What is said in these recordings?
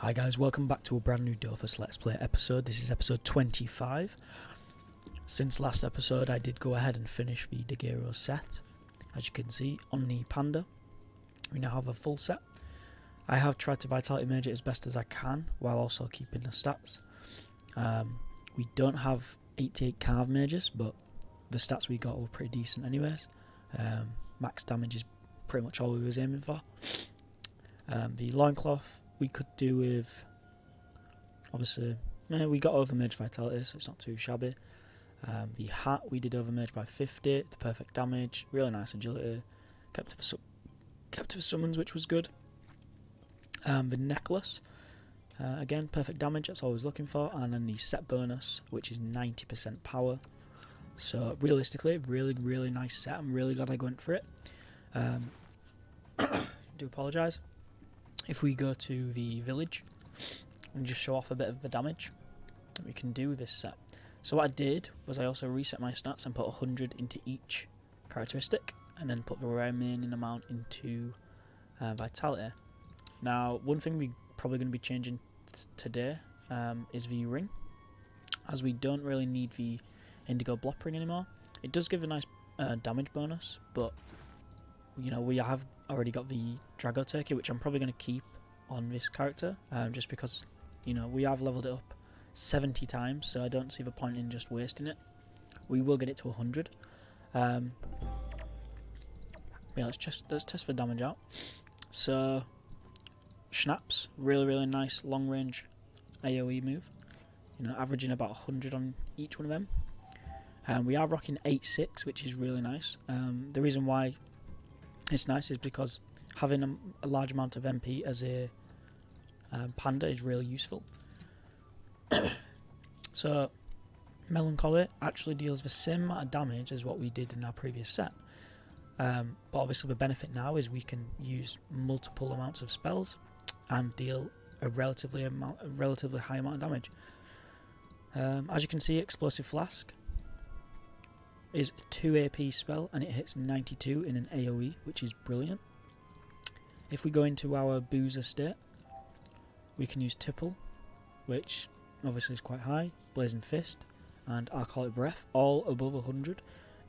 Hi guys, welcome back to a brand new Dofus Let's Play episode. This is episode 25. Since last episode I did go ahead and finish the Daguerreau set. As you can see on the Panda, we now have a full set. I have tried to Vitality Mage it as best as I can while also keeping the stats. We don't have 88 Carve Mages, but the stats we got were pretty decent anyways. Max damage is pretty much all we was aiming for. The Loincloth we could do with, obviously, we got overmage vitality, so it's not too shabby. The hat we did overmage by 50, the perfect damage, really nice agility, kept it for summons, which was good. The necklace, again, perfect damage, that's all I was looking for, and then the set bonus, which is 90% power. So realistically, really nice set. I'm really glad I went for it. Do apologise. If we go to the village and just show off a bit of the damage that we can do with this set. So what I did was I also reset my stats and put 100 into each characteristic, and then put the remaining amount into vitality. Now, one thing we're probably going to be changing today is the ring, as we don't really need the indigo blop ring anymore. It does give a nice damage bonus, but you know, we have already got the Drago Turkey, which I'm probably going to keep on this character, just because, you know, we have leveled it up 70 times, so I don't see the point in just wasting it. We will get it to 100. Yeah, let's test the damage out. So, Schnapps, really nice long range AoE move. You know, averaging about 100 on each one of them. We are rocking 8/6, which is really nice. The reason why it's nice is because having a large amount of MP as a panda is really useful. So Melancholy actually deals the same amount of damage as what we did in our previous set, but obviously the benefit now is we can use multiple amounts of spells and deal a relatively high amount of damage. As you can see, Explosive Flask is a 2 AP spell and it hits 92 in an AoE, which is brilliant. If we go into our Boozer state, we can use Tipple, which obviously is quite high, Blazing Fist, and Alcoholic Breath, all above 100.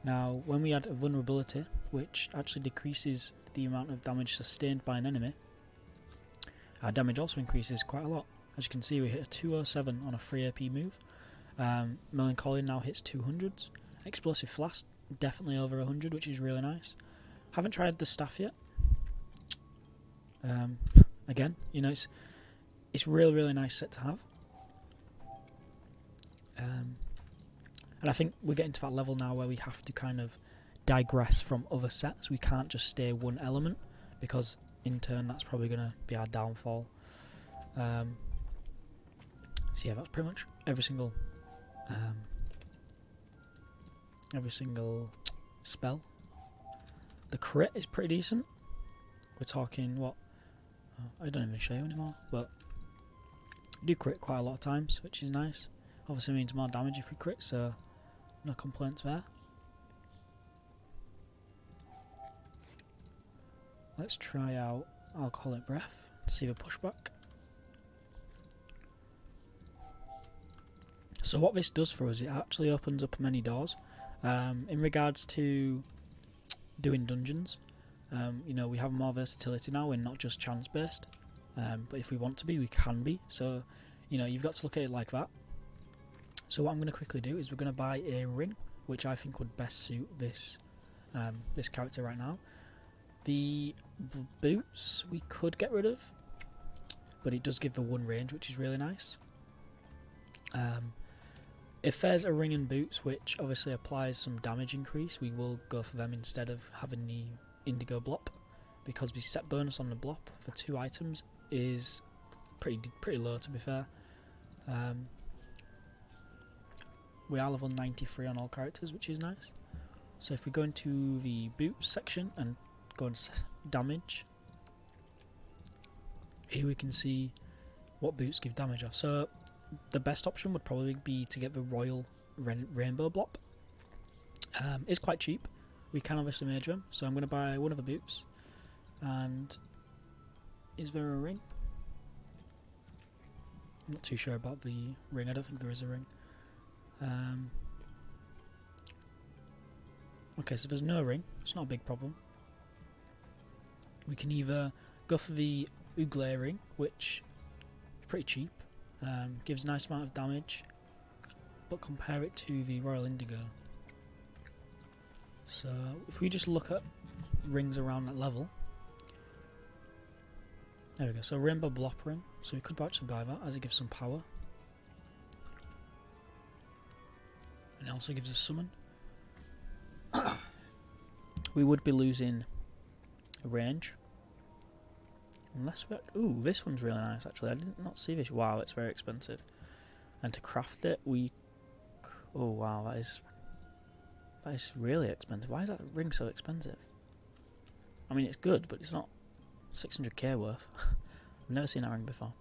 Now, when we add a Vulnerability, which actually decreases the amount of damage sustained by an enemy, our damage also increases quite a lot. As you can see, we hit a 207 on a 3 AP move. Melancholy now hits 200s. Explosive Flask, definitely over 100, which is really nice. Haven't tried the staff yet. Again, you know, it's really nice set to have. And I think we're getting to that level now where we have to kind of digress from other sets. We can't just stay one element, because in turn that's probably going to be our downfall. So yeah, that's pretty much every single spell. The crit is pretty decent. We're talking what? I don't even show you anymore, but we do crit quite a lot of times, which is nice. Obviously means more damage if we crit, so no complaints there. Let's try out Alcoholic Breath to see the pushback. So what this does for us, it actually opens up many doors. In regards to doing dungeons, you know, we have more versatility now. We're not just chance based, but if we want to be, we can be. So, you know, you've got to look at it like that. So what I'm going to quickly do is we're going to buy a ring, which I think would best suit this this character right now. The boots we could get rid of, but it does give the 1 range, which is really nice. If there's a ring and boots which obviously applies some damage increase, we will go for them instead of having the indigo blop, because the set bonus on the blop for 2 items is pretty low, to be fair. We are level 93 on all characters, which is nice. So if we go into the boots section and go and damage, here we can see what boots give damage off. So the best option would probably be to get the Royal Rainbow Blop. It's quite cheap. We can obviously mage them, so I'm going to buy one of the boots. And is there a ring? I'm not too sure about the ring. I don't think there is a ring. Okay, so there's no ring. It's not a big problem. We can either go for the Ugle ring, which is pretty cheap, gives a nice amount of damage, but compare it to the Royal Indigo. So if we just look at rings around that level, there we go. So Rainbow Blop ring. So we could actually buy that as it gives some power, and it also gives us summon. We would be losing a range. Unless we... Ooh, this one's really nice actually. I did not see this. Wow, it's very expensive. And to craft it, we... Oh wow, that is really expensive. Why is that ring so expensive? I mean, it's good, but it's not 600k worth. I've never seen that ring before.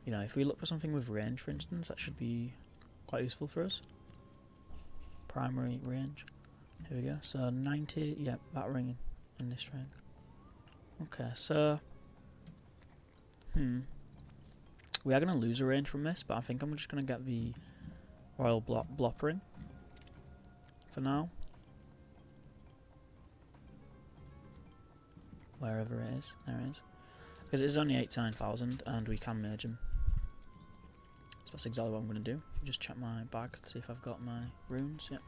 You know, if we look for something with range, for instance, that should be quite useful for us. Primary range. Here we go. So 90. Yeah, that ring and this ring. Okay, so we are going to lose a range from this, but I think I'm just going to get the Royal Blop ring for now. Wherever it is, there it is. Because it's only 89,000 and we can merge them. So that's exactly what I'm going to do. If I just check my bag to see if I've got my runes. Yep.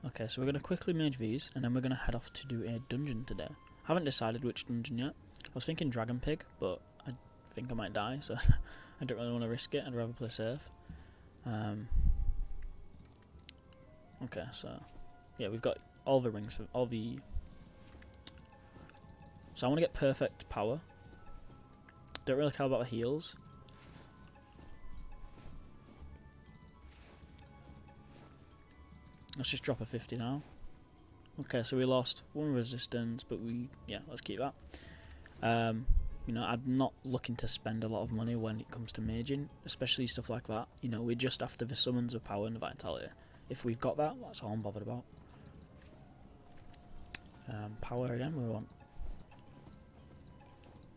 Okay, so we're going to quickly merge these and then we're going to head off to do a dungeon today. I haven't decided which dungeon yet. I was thinking Dragon Pig, but I think I might die, so I don't really want to risk it. I'd rather play safe. Okay, so yeah, we've got all the rings for all the... So I want to get perfect power. Don't really care about the heals. Let's just drop a 50 now. Okay, so we lost one resistance, but let's keep that. You know, I'm not looking to spend a lot of money when it comes to maging, especially stuff like that. You know, we're just after the summons of power and the vitality. If we've got that, that's all I'm bothered about. Power again, we want.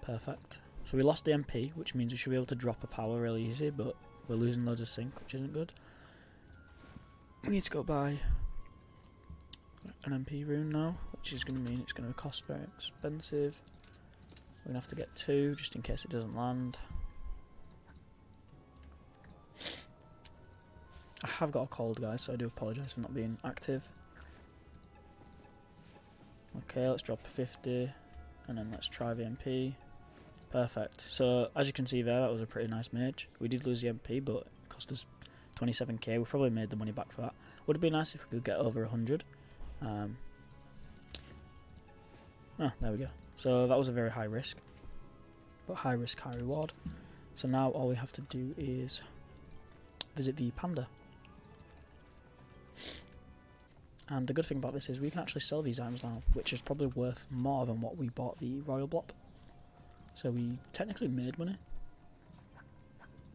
Perfect. So we lost the MP, which means we should be able to drop a power really easy, but we're losing loads of sync, which isn't good. We need to go buy an MP rune now, which is going to mean it's going to cost very expensive. We're going to have to get 2 just in case it doesn't land. I have got a cold, guys, so I do apologise for not being active. Okay, let's drop a 50 and then let's try the MP. Perfect. So as you can see there, that was a pretty nice mage. We did lose the MP, but it cost us 27k. We probably made the money back for that. Would have been nice if we could get over 100. There we go. So that was a very high risk, but high risk, high reward. So now all we have to do is visit the panda. And the good thing about this is we can actually sell these items now, which is probably worth more than what we bought the Royal Blop. So we technically made money.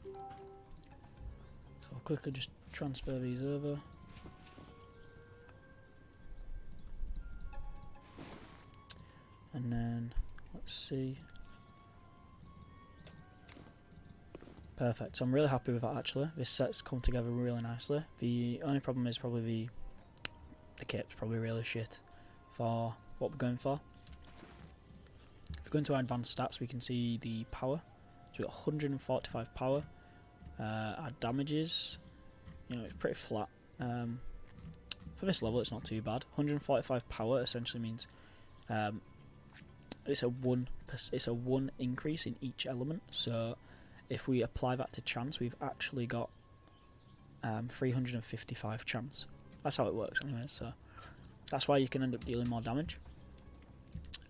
So I'll quickly just transfer these over. And then, let's see. Perfect, so I'm really happy with that actually. This set's come together really nicely. The only problem is probably the kit's probably really shit for what we're going for. If we go into our advanced stats, we can see the power. So we've got 145 power. Our damages, you know, it's pretty flat. For this level, it's not too bad. 145 power essentially means it's a 1 increase in each element. So if we apply that to chance, we've actually got 355 chance. That's how it works anyway, so that's why you can end up dealing more damage.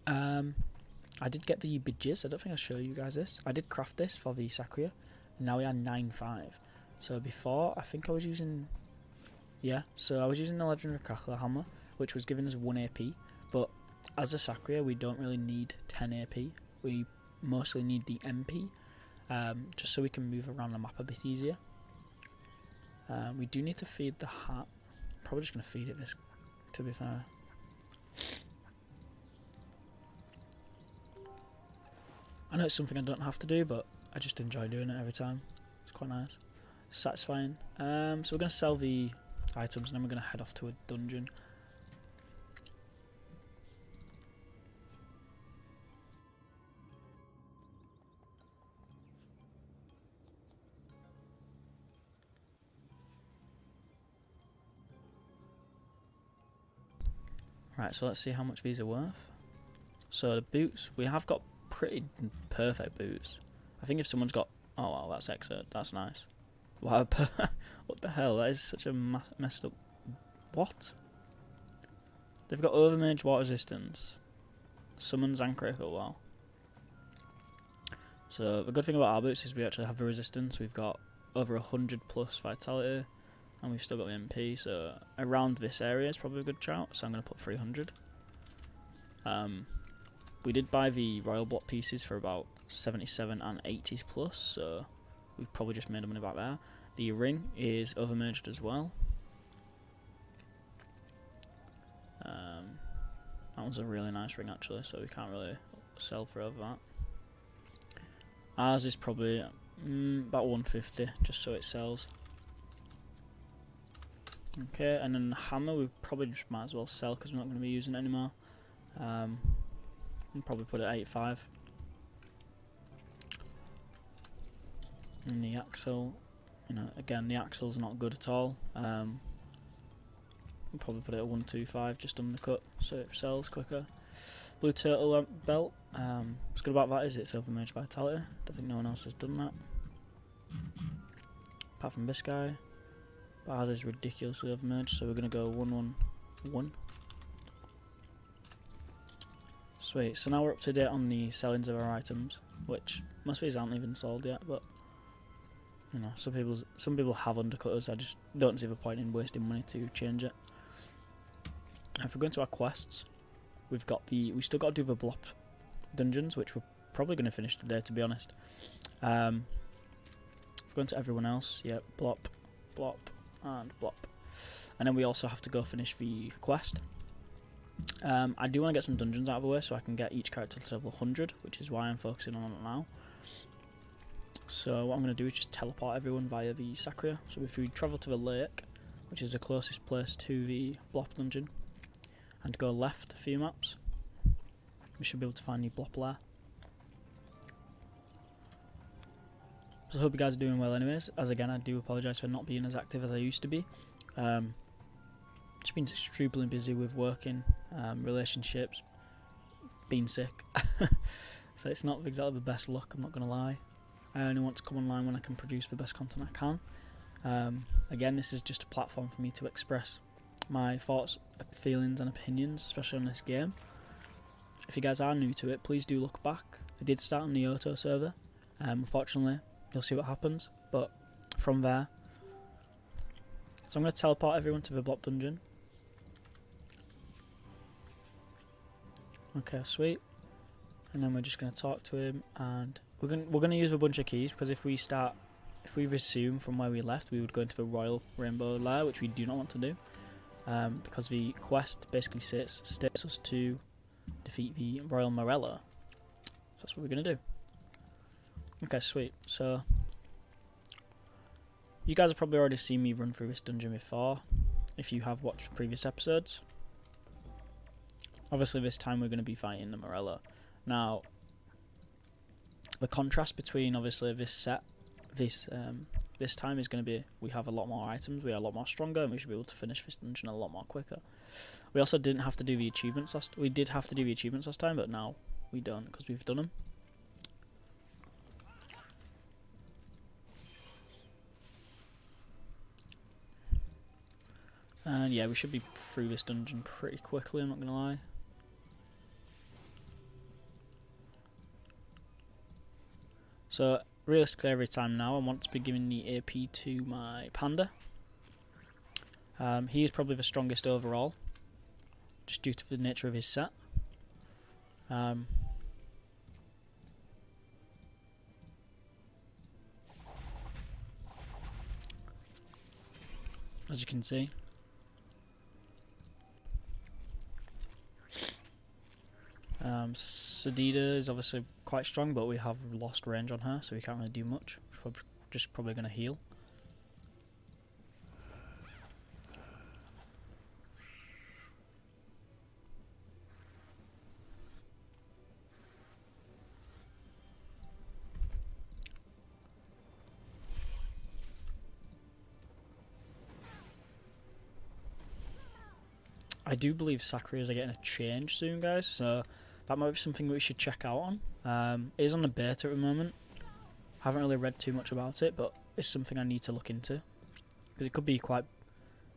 I did get the bidges. I don't think I'll show you guys this. I did craft this for the Sacria, and now we are 9.5. So before, I think I was using... Yeah, so I was using the Legendary Crackler Hammer, which was giving us 1 AP, but as a Sacria, we don't really need 10 AP. We mostly need the MP, just so we can move around the map a bit easier. We do need to feed the hat. Probably just going to feed it this, to be fair. I know it's something I don't have to do, but I just enjoy doing it every time. It's quite nice, satisfying. So we're going to sell the items and then we're going to head off to a dungeon. Right, so let's see how much these are worth. So the boots, we have got pretty perfect boots. I think if someone's got... Oh wow, that's excellent. That's nice. Wow, what the hell? That is such a messed up... What? They've got overmage, water resistance, summons and critical. Wow. So the good thing about our boots is we actually have the resistance. We've got over 100 plus vitality. And we've still got the MP, so around this area is probably a good shout, so I'm going to put 300. We did buy the royal block pieces for about 77 and 80s plus, so we've probably just made money back there. The ring is overmerged as well. That one's a really nice ring actually, so we can't really sell for over that. Ours is probably about 150, just so it sells. Okay, and then the hammer we probably just might as well sell because we're not going to be using it anymore. We'll probably put it at 85. And the axle, you know, again the axle's not good at all. We'll probably put it at 125, just undercut, so it sells quicker. Blue turtle belt. What's good about that is it's overmerged vitality. Don't think no one else has done that, apart from this guy. Ours is ridiculously overmerged, so we're going to go 111. Sweet, so now we're up to date on the sellings of our items, which most of these aren't even sold yet, but you know, some people have undercut us. I just don't see the point in wasting money to change it. If we're going to our quests, we still got to do the Blop dungeons, which we're probably going to finish today, to be honest. If we're going to everyone else, yep, Blop, Blop, and Blop. And then we also have to go finish the quest. I do want to get some dungeons out of the way so I can get each character to level 100, which is why I'm focusing on it now. So what I'm going to do is just teleport everyone via the Sacria. So if we travel to the lake, which is the closest place to the Blop dungeon, and go left a few maps, we should be able to find the Blop lair. So I hope you guys are doing well anyways, as again I do apologise for not being as active as I used to be. Just been extremely busy with working, relationships, being sick. So it's not exactly the best luck, I'm not going to lie. I only want to come online when I can produce the best content I can. Again, this is just a platform for me to express my thoughts, feelings and opinions, especially on this game. If you guys are new to it, please do look back. I did start on the Auto server. Unfortunately, you'll see what happens, but from there, so I'm going to teleport everyone to the Blop dungeon. Okay, sweet. And then we're just going to talk to him, and we're going to use a bunch of keys, because if we resume from where we left, we would go into the Royal Rainbow Lair, which we do not want to do, because the quest basically states us to defeat the Royal Morella. So that's what we're going to do. Okay, sweet. So you guys have probably already seen me run through this dungeon before, if you have watched previous episodes. Obviously this time we're going to be fighting the Morella. Now, the contrast between obviously this time is going to be, we have a lot more items, we are a lot more stronger, and we should be able to finish this dungeon a lot more quicker. We also didn't have to do the achievements we did have to do the achievements last time, but now we don't, because we've done them. And yeah, we should be through this dungeon pretty quickly, I'm not going to lie. So realistically every time now I want to be giving the AP to my panda. He is probably the strongest overall, just due to the nature of his set. As you can see. So Sadida is obviously quite strong, but we have lost range on her, so we can't really do much. We're just probably going to heal. I do believe Sakuras are getting a change soon, guys, so that might be something we should check out on. It is on the beta at the moment. Haven't really read too much about it, but it's something I need to look into, because it could be quite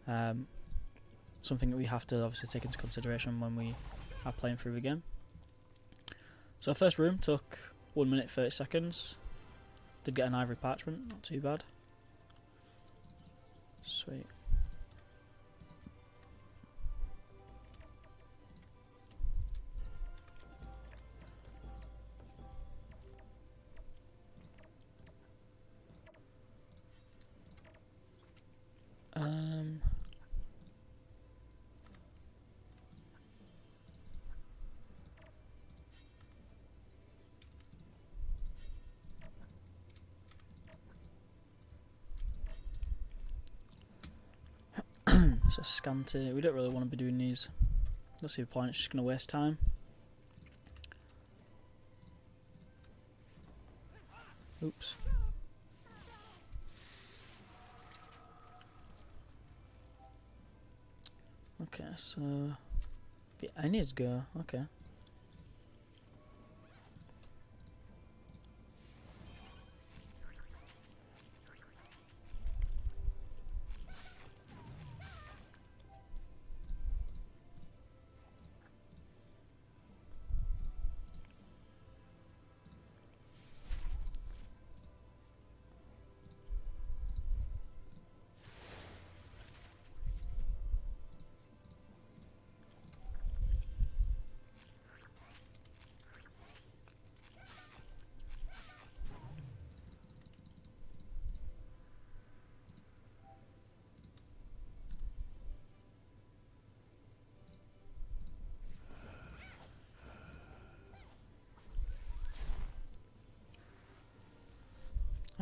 something that we have to obviously take into consideration when we are playing through the game. So our first room took 1 minute 30 seconds. Did get an ivory parchment, not too bad. Sweet. So scanty. We don't really want to be doing these. Let's see the point. It's just going to waste time. Oops. Okay, so yeah, I need to go. Okay.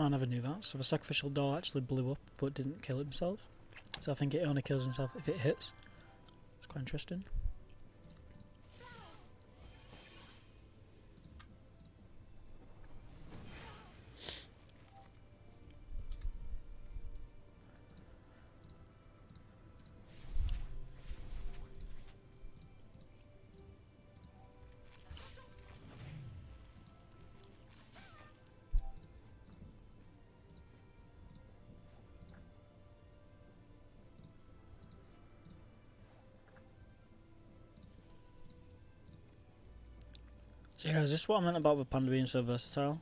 Oh, I never knew that. So the sacrificial doll actually blew up but didn't kill himself. So I think it only kills himself if it hits. It's quite interesting. So yeah, is this what I meant about the panda being so versatile?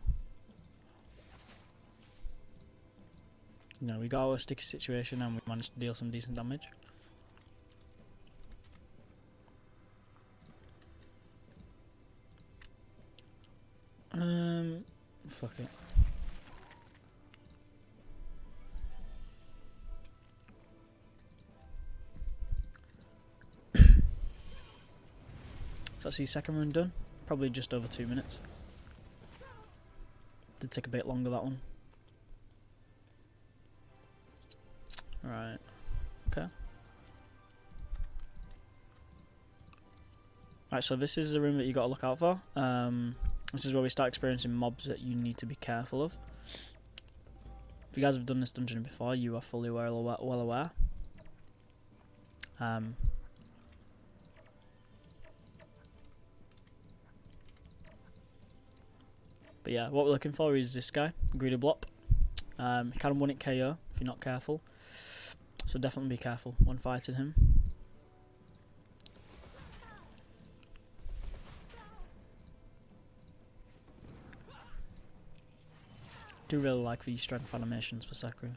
You know, we got out of a sticky situation and we managed to deal some decent damage. Fuck it. So that's the second run done. Probably just over 2 minutes. Did take a bit longer, that one. Right. Okay. Right, so this is the room that you got to look out for. This is where we start experiencing mobs that you need to be careful of. If you guys have done this dungeon before, you are fully well aware. But yeah, what we're looking for is this guy, Greedy Blop. He can one-hit KO if you're not careful. So definitely be careful when fighting him. Do really like these strength animations for Sakura.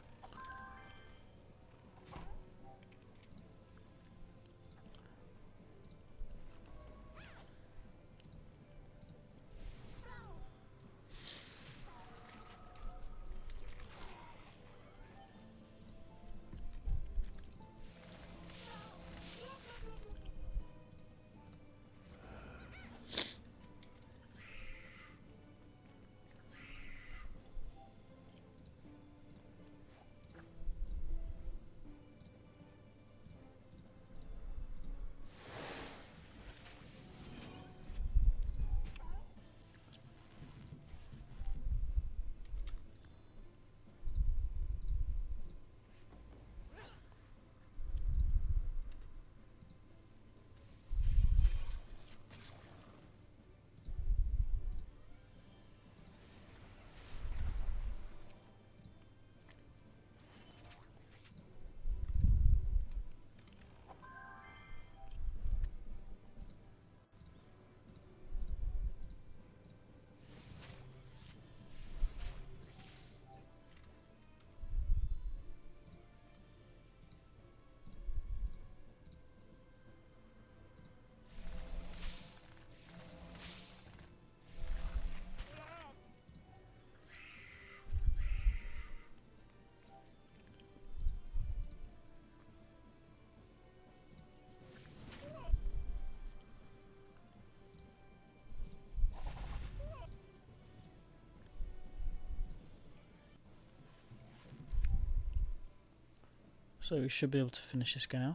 So we should be able to finish this guy off.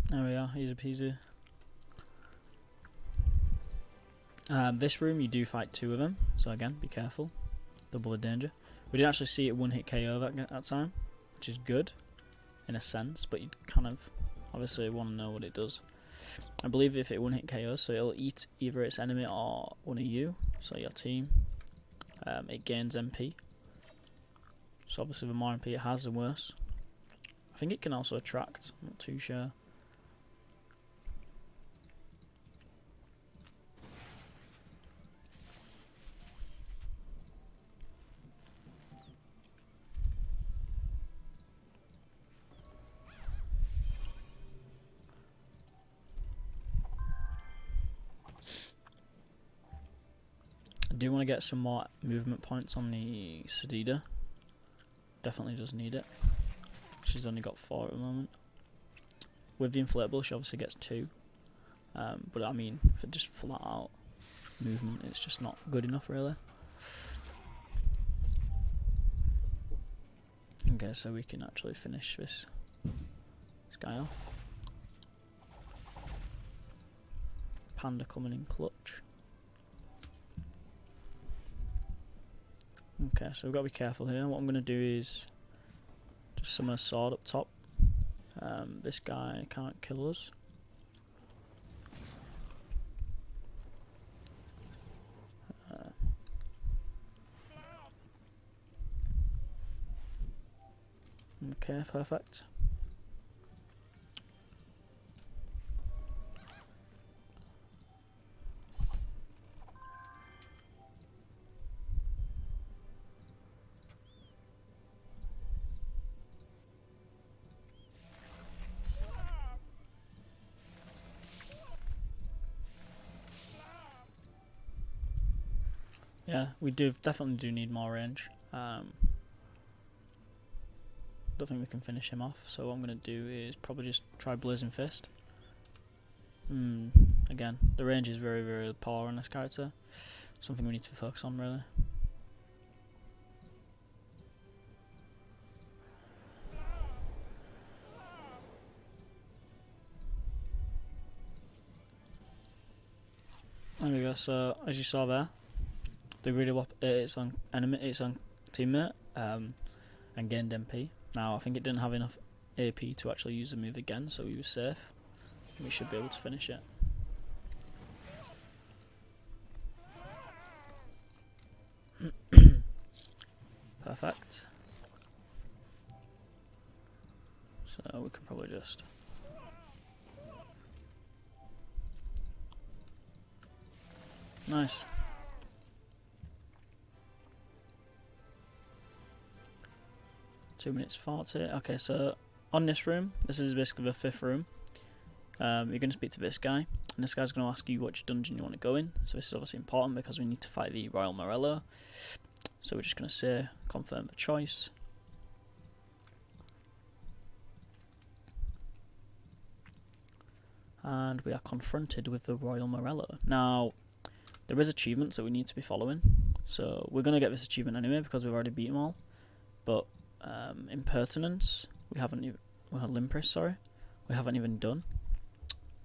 There we are, easy peasy. This room you do fight 2 of them, so again, be careful. Double the danger. We didn't actually see it 1-hit KO that time, which is good, in a sense, but you kind of obviously want to know what it does. I believe if it 1-hit KOs, so it'll eat either its enemy or one of you, so your team. It gains MP. So obviously the more MP it has, the worse. I think it can also attract, I'm not too sure. I do want to get some more movement points on the Sedida. Definitely does need it. She's only got 4 at the moment. With the inflatable, she obviously gets 2. But I mean, for just flat out movement, it's just not good enough, really. Okay, so we can actually finish this guy off. Panda coming in clutch. Okay, so we've got to be careful here. What I'm going to do is just summon a sword up top. This guy can't kill us. Okay, perfect. Yeah, we definitely do need more range. Don't think we can finish him off, so what I'm going to do is probably just try Blazing Fist. Again, the range is very, very poor on this character. Something we need to focus on, really. There we go, so as you saw there, the greedy its own enemy, its own teammate, and gained MP. Now I think it didn't have enough AP to actually use the move again, so we were safe. We should be able to finish it. Perfect. So we can probably just nice. Two minutes 40. Okay, so on this room, this is basically the 5th room. You're going to speak to this guy, and this guy's going to ask you which dungeon you want to go in. So this is obviously important because we need to fight the Royal Morello. So we're just going to say confirm the choice. And we are confronted with the Royal Morello. Now, there is achievements that we need to be following. So we're going to get this achievement anyway because we've already beat them all. But impertinence, we haven't even, well, Limpris, sorry, we haven't even done,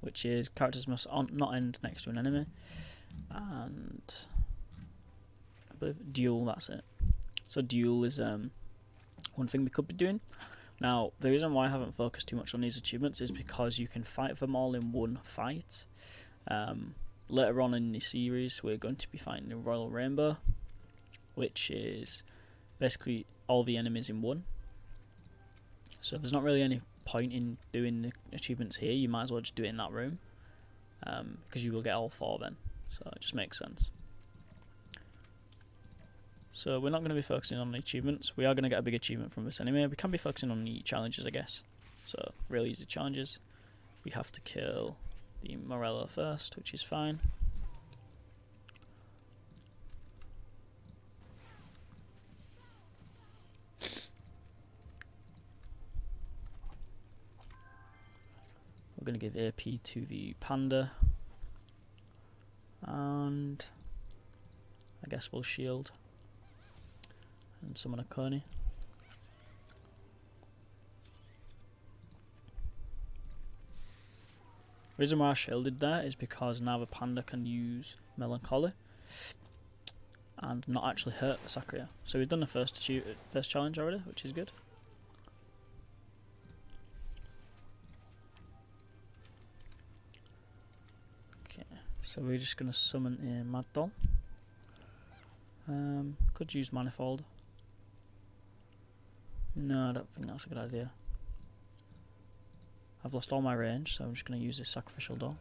which is characters must not end next to an enemy, and I believe duel, that's it. So duel is one thing we could be doing. Now, the reason why I haven't focused too much on these achievements is because you can fight them all in one fight. Later on in the series, we're going to be fighting the Royal Rainbow, which is basically all the enemies in one. So there's not really any point in doing the achievements here. You might as well just do it in that room, because you will get all 4 then. So it just makes sense. So we're not going to be focusing on the achievements. We are going to get a big achievement from this anyway. We can be focusing on the challenges, I guess. So really easy challenges. We have to kill the Morello first, which is fine. We're going to give AP to the panda. And I guess we'll shield. And summon a Coney. The reason why I shielded there is because now the panda can use Melancholy and not actually hurt the Sakria. So we've done the first challenge already, which is good. Okay, so we're just going to summon a Mad Doll. Could use Manifold. No, I don't think that's a good idea. I've lost all my range, so I'm just going to use this Sacrificial Doll.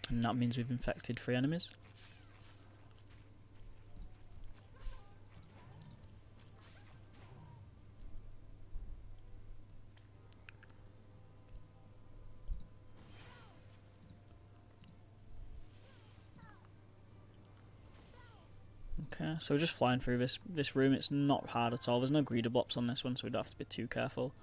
And that means we've infected 3 enemies. Okay, so we're just flying through this room. It's not hard at all. There's no greeter blocks on this one, so we don't have to be too careful.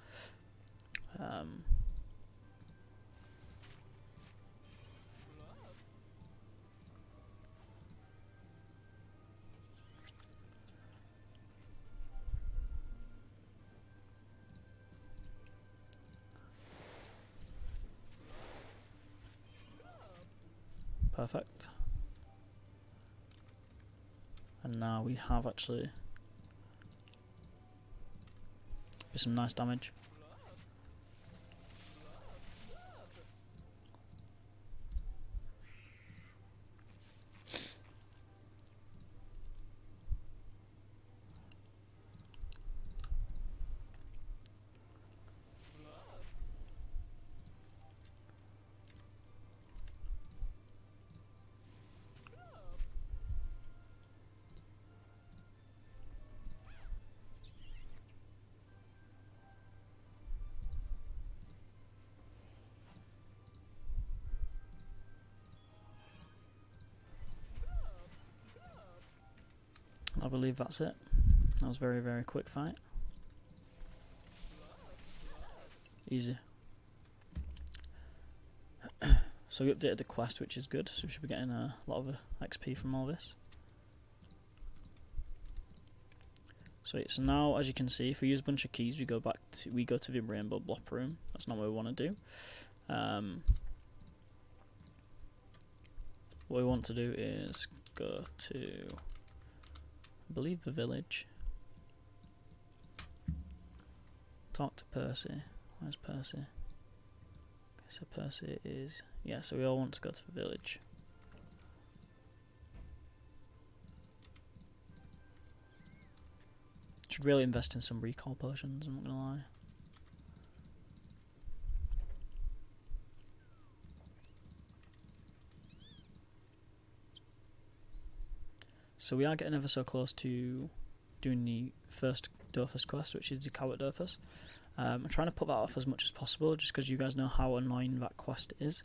Perfect. And now we have actually some nice damage. I believe that's it. That was a very, very quick fight. Easy. So we updated the quest, which is good, so we should be getting a lot of XP from all this. So it's now, as you can see, if we use a bunch of keys, we go to the rainbow block room. That's not what we want to do. What we want to do is go to, I believe, the village. Talk to Percy. Where's Percy? Okay, so Percy is, yeah, so we all want to go to the village. Should really invest in some recall potions, I'm not gonna lie. So we are getting ever so close to doing the first Dofus quest, which is the Coward Dofus. I'm trying to put that off as much as possible, just because you guys know how annoying that quest is.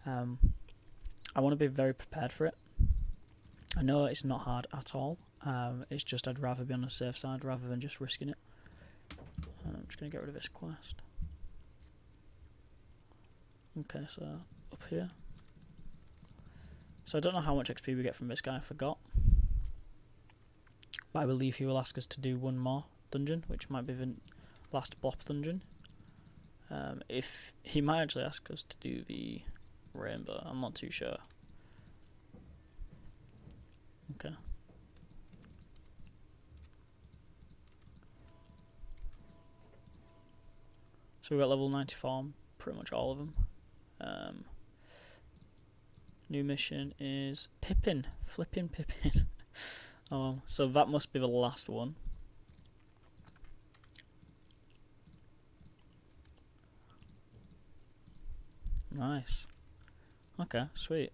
I want to be very prepared for it. I know it's not hard at all. It's just I'd rather be on the safe side rather than just risking it. I'm just going to get rid of this quest. Okay, so up here. So I don't know how much XP we get from this guy, I forgot. But I believe he will ask us to do one more dungeon, which might be the last Blop dungeon. If he might actually ask us to do the rainbow, I'm not too sure. Okay. So we got level 94 on pretty much all of them. New mission is Pippin, flipping Pippin. Oh, so that must be the last one. Nice. Okay, sweet.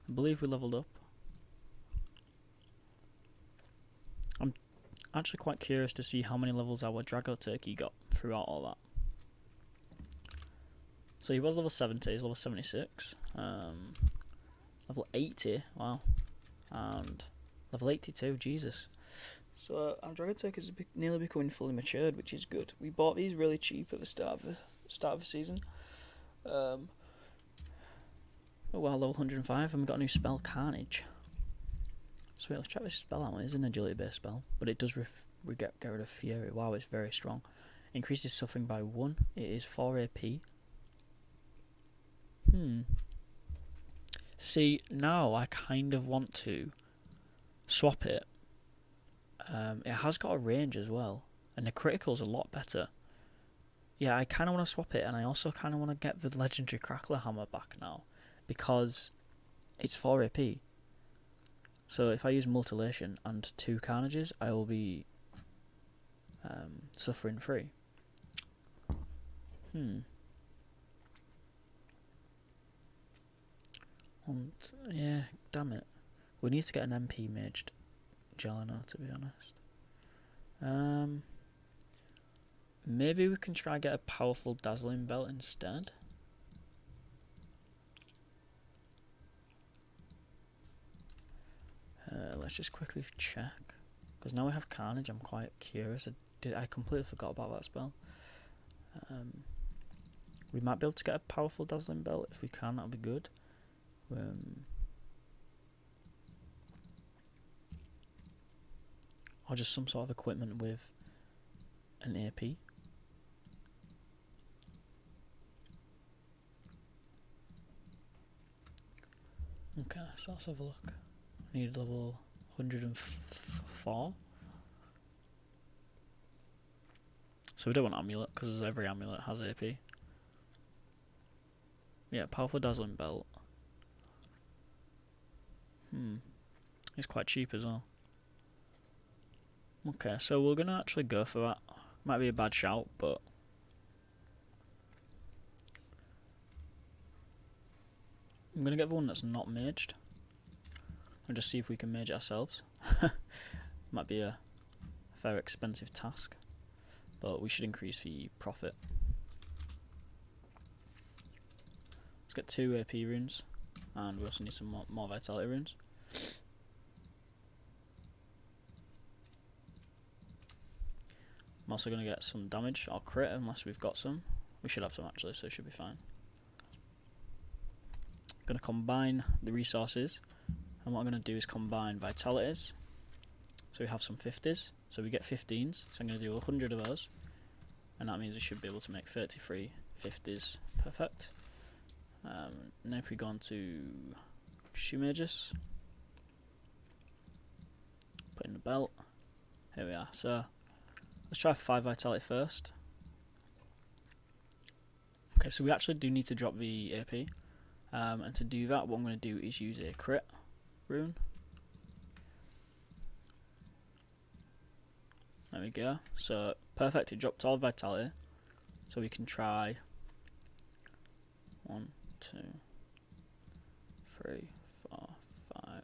I believe we leveled up. I'm actually quite curious to see how many levels our Drago Turkey got throughout all that. So he was level 70, he's level 76. Level 80, wow. And level 82, Jesus. So our Dragon Tech is nearly becoming fully matured, which is good. We bought these really cheap at the start of the season. Oh wow, level 105, and we got a new spell, Carnage. Sweet, let's try this spell out. It is an agility based spell, but it does get rid of Fury. Wow, it's very strong. Increases suffering by 1. It is 4 AP. See, now I kind of want to swap it. It has got a range as well, and the critical's a lot better. Yeah, I kind of want to swap it, and I also kind of want to get the legendary Crackler Hammer back now, because it's 4 AP. So if I use Mutilation and 2 Carnages, I will be suffering free. Yeah, damn it. We need to get an MP maged Jelena, to be honest. Maybe we can try and get a powerful Dazzling Belt instead. Let's just quickly check, because now we have Carnage. I'm quite curious. I completely forgot about that spell. We might be able to get a powerful Dazzling Belt. If we can, that'll be good. Or just some sort of equipment with an AP. Okay, so let's have a look. I need level 104. So we don't want Amulet, because every Amulet has AP. Yeah, powerful Dazzling Belt. It's quite cheap as well. Okay, so we're going to actually go for that. Might be a bad shout, but... I'm going to get the one that's not maged. And just see if we can mage it ourselves. Might be a fair expensive task, but we should increase the profit. Let's get 2 AP runes, and we also need some more vitality runes. I'm also going to get some damage or crit unless we've got some. We should have some actually, so it should be fine. Going to combine the resources, and what I'm going to do is combine vitalities. So we have some 50s, so we get 15s, so I'm going to do 100 of those, and that means we should be able to make 33 50s. Perfect. Now if we go on to Shoe Magus, put in the belt, here we are. So let's try 5 vitality first. Okay, so we actually do need to drop the AP, and to do that, what I'm going to do is use a crit rune. There we go. So perfect, it dropped all vitality. So we can try 1, 2, 3, 4, 5.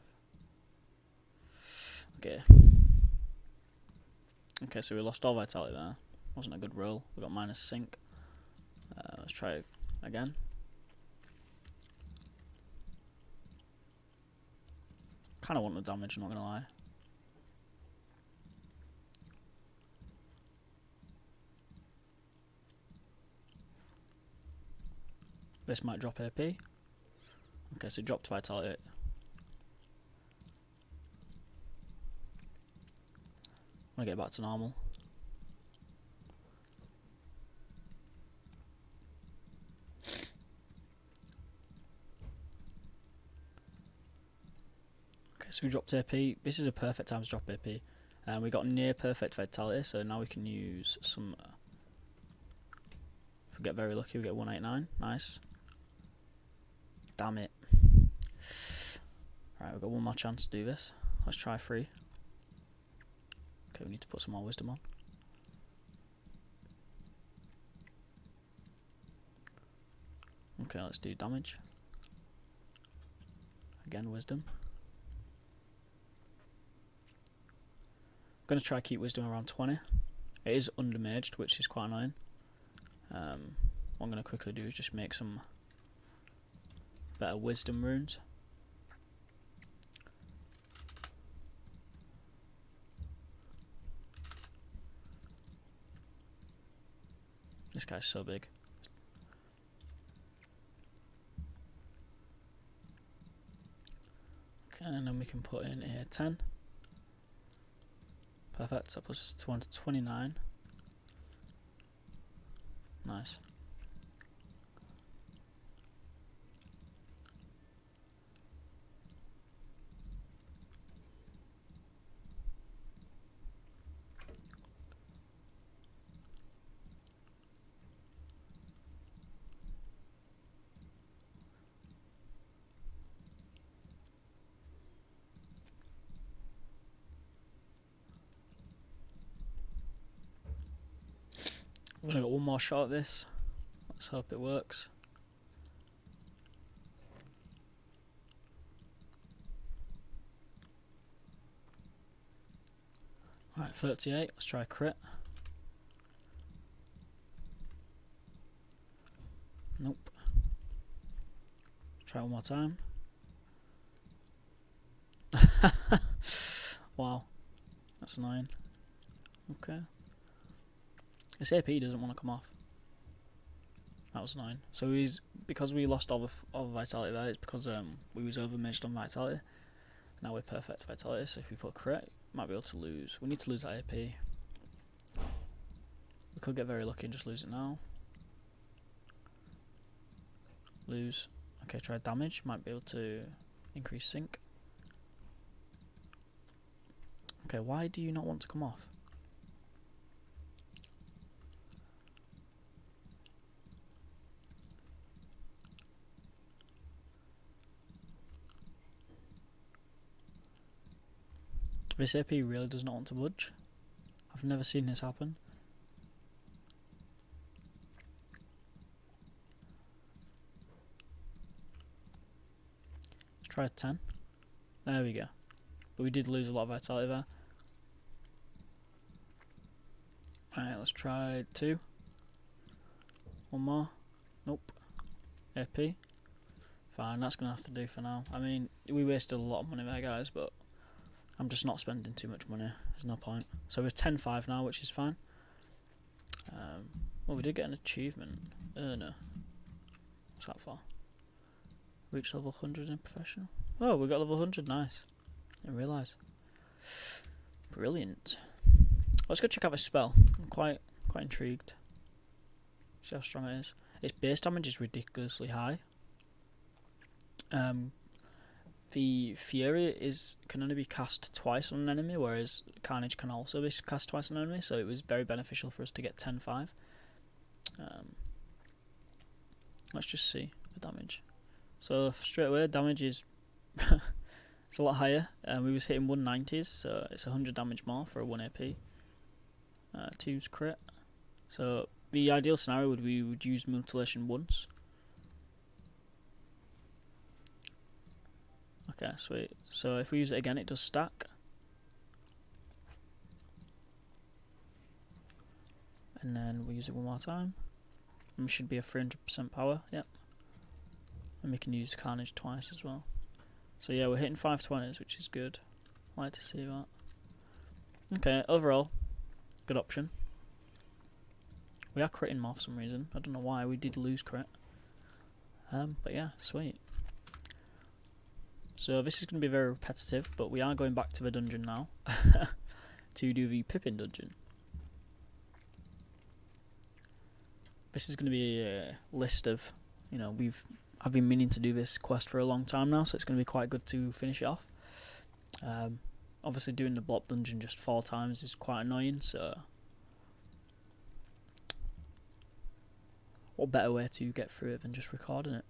Okay. Okay, so we lost all vitality there. Wasn't a good roll. We got minus sync. Let's try it again. Kind of want the damage, I'm not gonna lie. This might drop AP. Okay, so it dropped vitality. I'm gonna get back to normal. Okay, so we dropped AP. This is a perfect time to drop AP. We got near perfect vitality, so now we can use some. If we get very lucky, we get 189. Nice. Damn it. Right, we've got one more chance to do this. Let's try 3. Okay, we need to put some more wisdom on. Okay, let's do damage. Again, wisdom. I'm going to try to keep wisdom around 20. It is undermaged, which is quite annoying. What I'm going to quickly do is just make some better wisdom runes. This guy's so big. Okay, and then we can put in a 10. Perfect, that puts us to 129. Nice. I'm gonna get one more shot at this. Let's hope it works. Alright, 38. Let's try a crit. Nope. Try it one more time. Wow. That's annoying. Okay. This AP doesn't want to come off. That was annoying. So because we lost all the vitality there, it's because we was overmaged on vitality. Now we're perfect vitality, so if we put crit, might be able to lose. We need to lose that AP. We could get very lucky and just lose it now. Lose. Okay, try damage. Might be able to increase sync. Okay, why do you not want to come off? This AP really does not want to budge. I've never seen this happen. Let's try a 10. There we go. But we did lose a lot of vitality there. Alright, let's try 2. One more. Nope. AP. Fine, that's going to have to do for now. I mean, we wasted a lot of money there, guys, but I'm just not spending too much money. There's no point. So we're 10-5 now, which is fine. Well, we did get an achievement. Earner. What's that for? Reach level 100 in professional. Oh, we got level 100. Nice. Didn't realise. Brilliant. Let's go check out this spell. I'm quite intrigued. See how strong it is. Its base damage is ridiculously high. The Fury can only be cast twice on an enemy, whereas Carnage can also be cast twice on an enemy, so it was very beneficial for us to get 10-5. Let's just see the damage. So straight away, damage is it's a lot higher. We was hitting 190s, so it's 100 damage more for a 1 AP. 2's crit. So the ideal scenario would be we would use mutilation once. Okay, sweet. So if we use it again, it does stack. And then we use it one more time. And we should be a 300% power, yep. And we can use Carnage twice as well. So yeah, we're hitting 520s, which is good. I like to see that. Okay, overall, good option. We are critting more for some reason. I don't know why, we did lose crit. But yeah, sweet. So this is going to be very repetitive, but we are going back to the dungeon now to do the Pippin dungeon. This is going to be a list of, you know, I've been meaning to do this quest for a long time now, so it's going to be quite good to finish it off. Obviously doing the Blob dungeon just 4 times is quite annoying, so what better way to get through it than just recording it.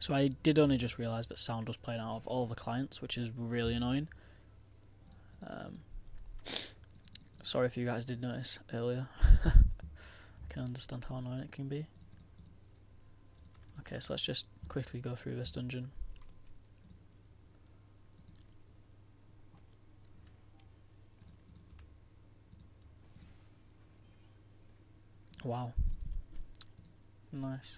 So I did only just realise that sound was playing out of all the clients, which is really annoying. Sorry if you guys did notice earlier. I can understand how annoying it can be. Okay, so let's just quickly go through this dungeon. Wow. Nice.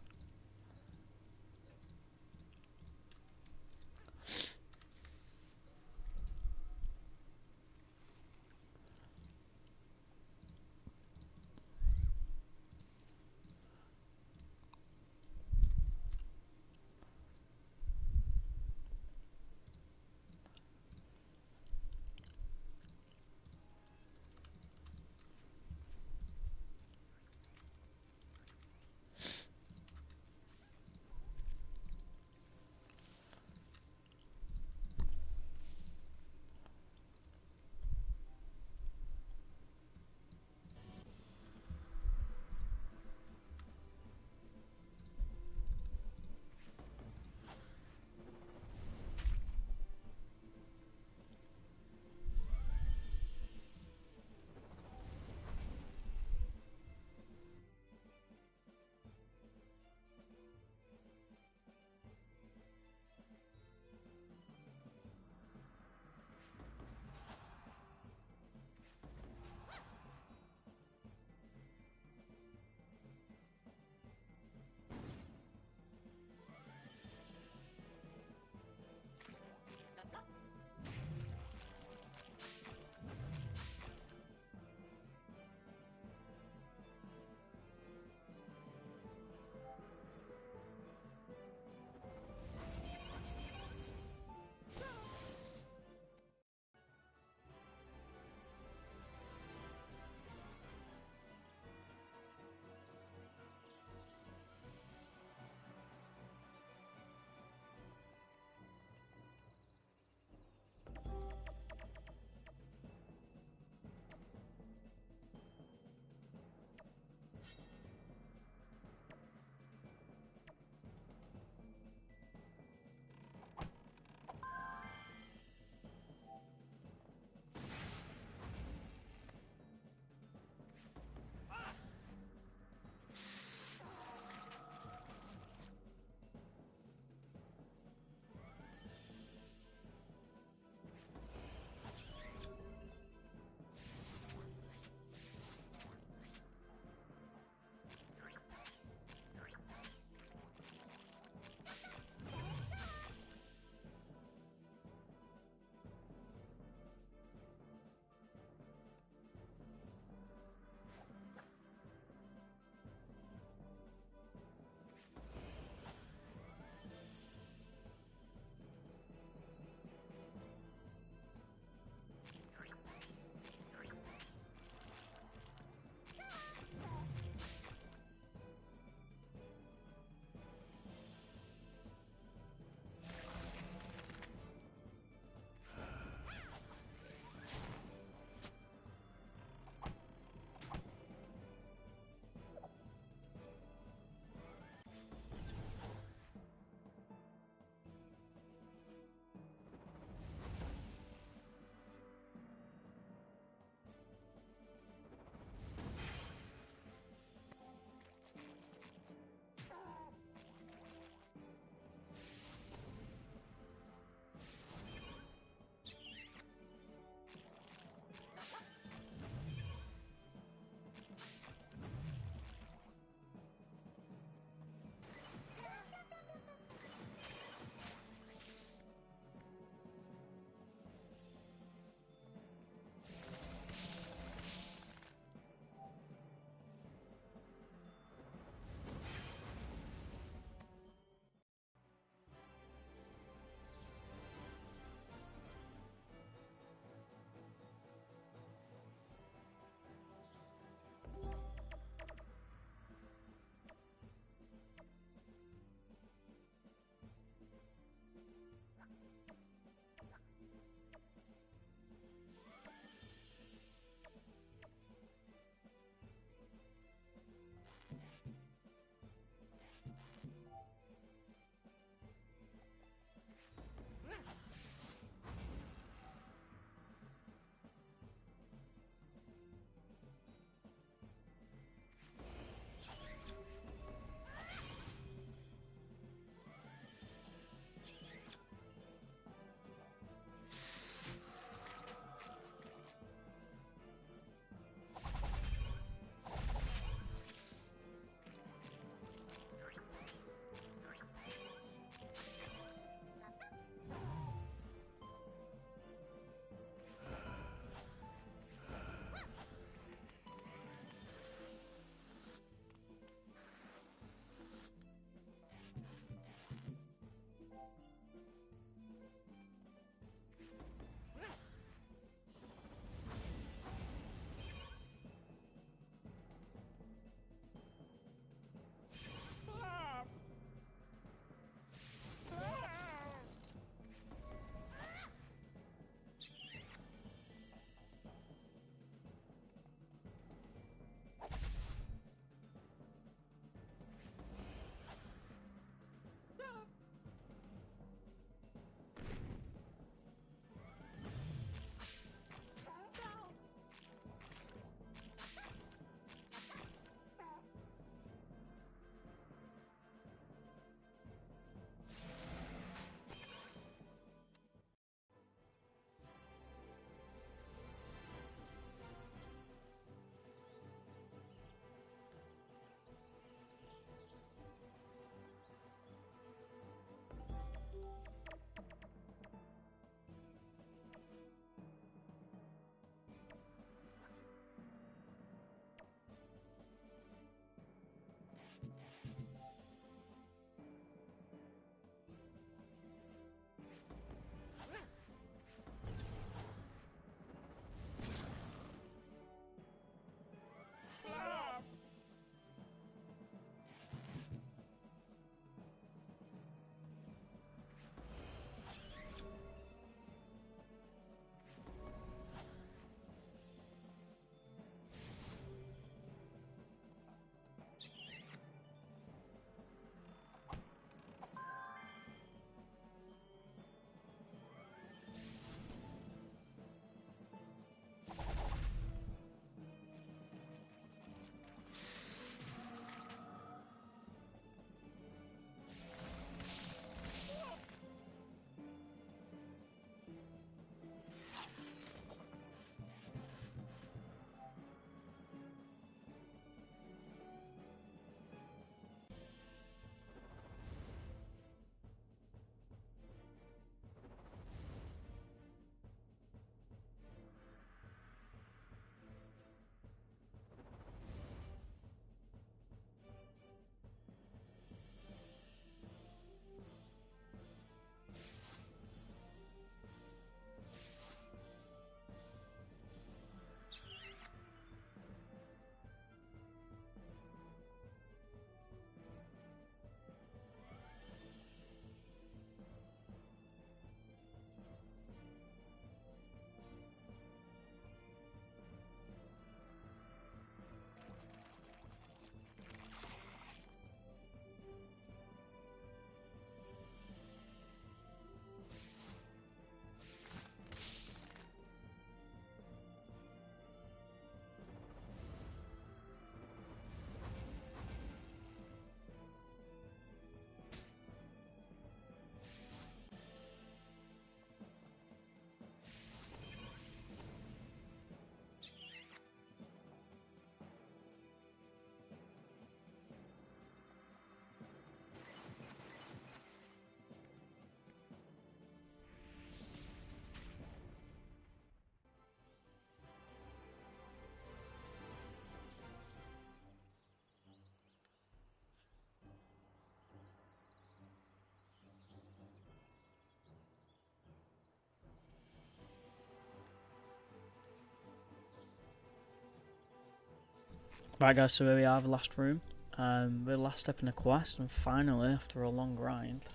Right guys, so here we are, the last room. The last step in the quest, and finally, after a long grind,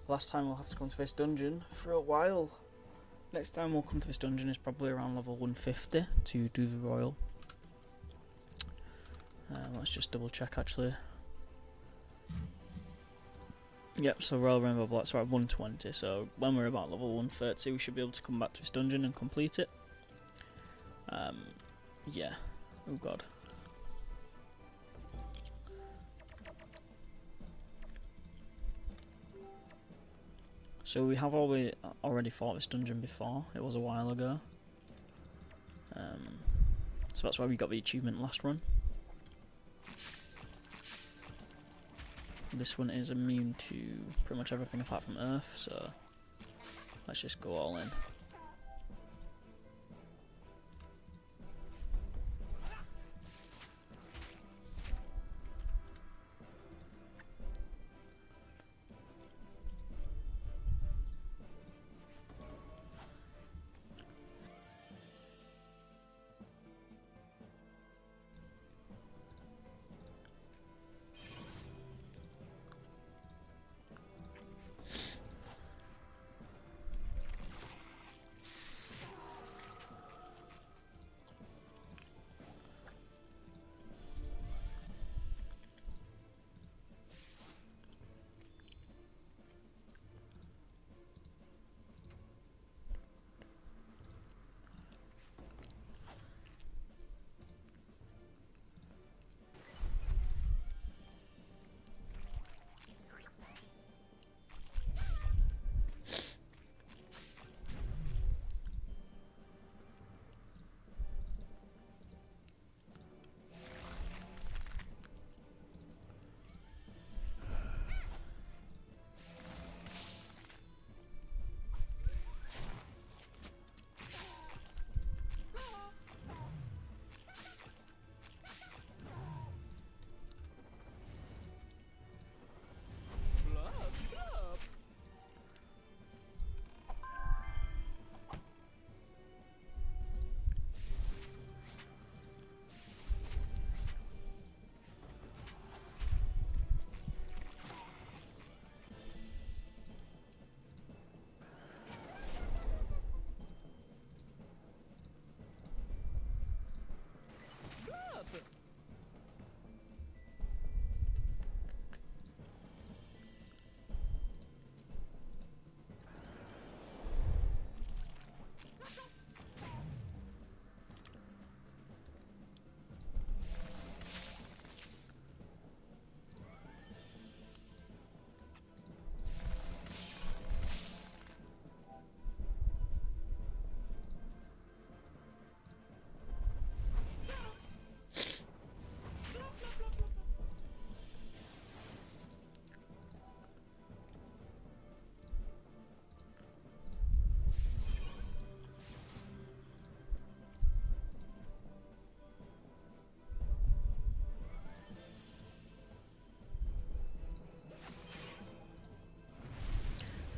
last time we'll have to come to this dungeon for a while. Next time we'll come to this dungeon is probably around level 150 to do the royal. Let's just double check actually. Yep, so Royal Rainbow Blocks are at 120, so when we're about level 130 we should be able to come back to this dungeon and complete it. Yeah, oh god. So we have already fought this dungeon before, it was a while ago. So that's why we got the achievement last run. This one is immune to pretty much everything apart from Earth, so let's just go all in.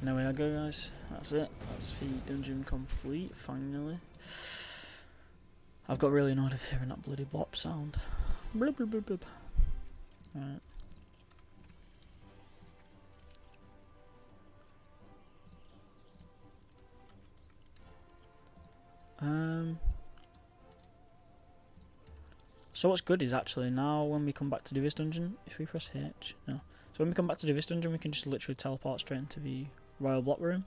And there we go guys, that's it, that's the dungeon complete, finally. I've got really annoyed of hearing that bloody blop sound. Blublblublublublub. Right. So what's good is actually now when we come back to do this dungeon, if we press H, no. So when we come back to do this dungeon we can just literally teleport straight into the Royal Block Room.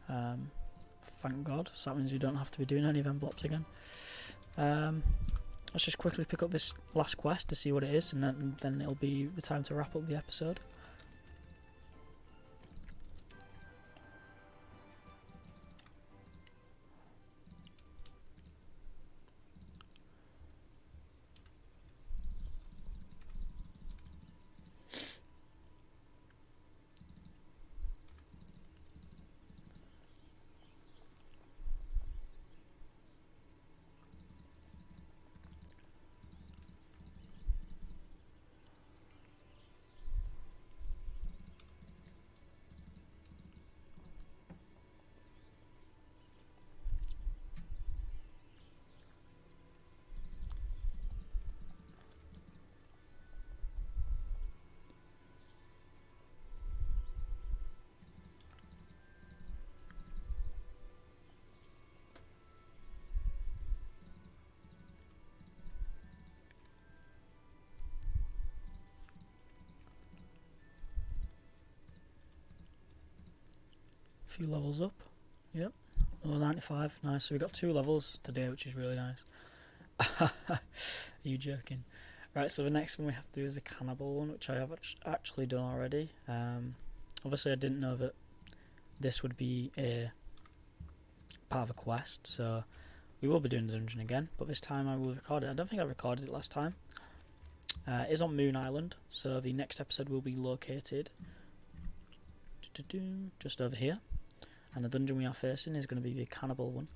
Thank God, so that means we don't have to be doing any of them blobs again. Let's just quickly pick up this last quest to see what it is, and then it'll be the time to wrap up the episode. few levels up. Yep. Oh, 95. Nice. So we got 2 levels today, which is really nice. Are you joking? Right, so the next one we have to do is a cannibal one, which I have actually done already. Obviously I didn't know that this would be a part of a quest, so we will be doing the dungeon again, but this time I will record it. I don't think I recorded it last time. It is on Moon Island, so the next episode will be located just over here, and the dungeon we are facing is going to be the cannibal one.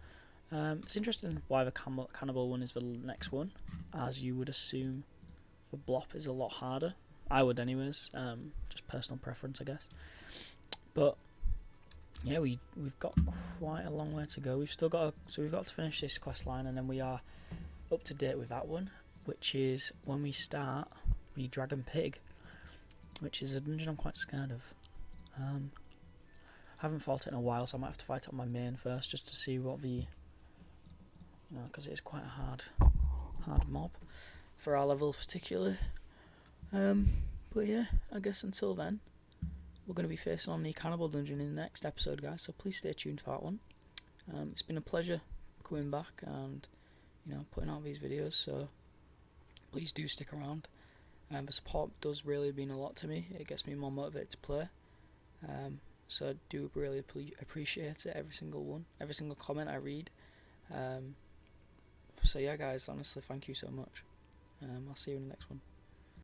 It's interesting why the cannibal one is the next one, as you would assume the blop is a lot harder. I would anyways, just personal preference I guess. But yeah, we've got quite a long way to go. We've got to finish this quest line, and then we are up to date with that one, which is when we start the Dragon Pig, which is a dungeon I'm quite scared of. I haven't fought it in a while, so I might have to fight it on my main first, just to see what the, because it is quite a hard mob for our level particularly. But yeah, I guess until then, we're going to be facing on the cannibal dungeon in the next episode, guys, so please stay tuned for that one. It's been a pleasure coming back and putting out these videos, so please do stick around. The support does really mean a lot to me. It gets me more motivated to play, so I do really appreciate it. Every single comment I read. So yeah, guys, honestly, thank you so much. I'll see you in the next one.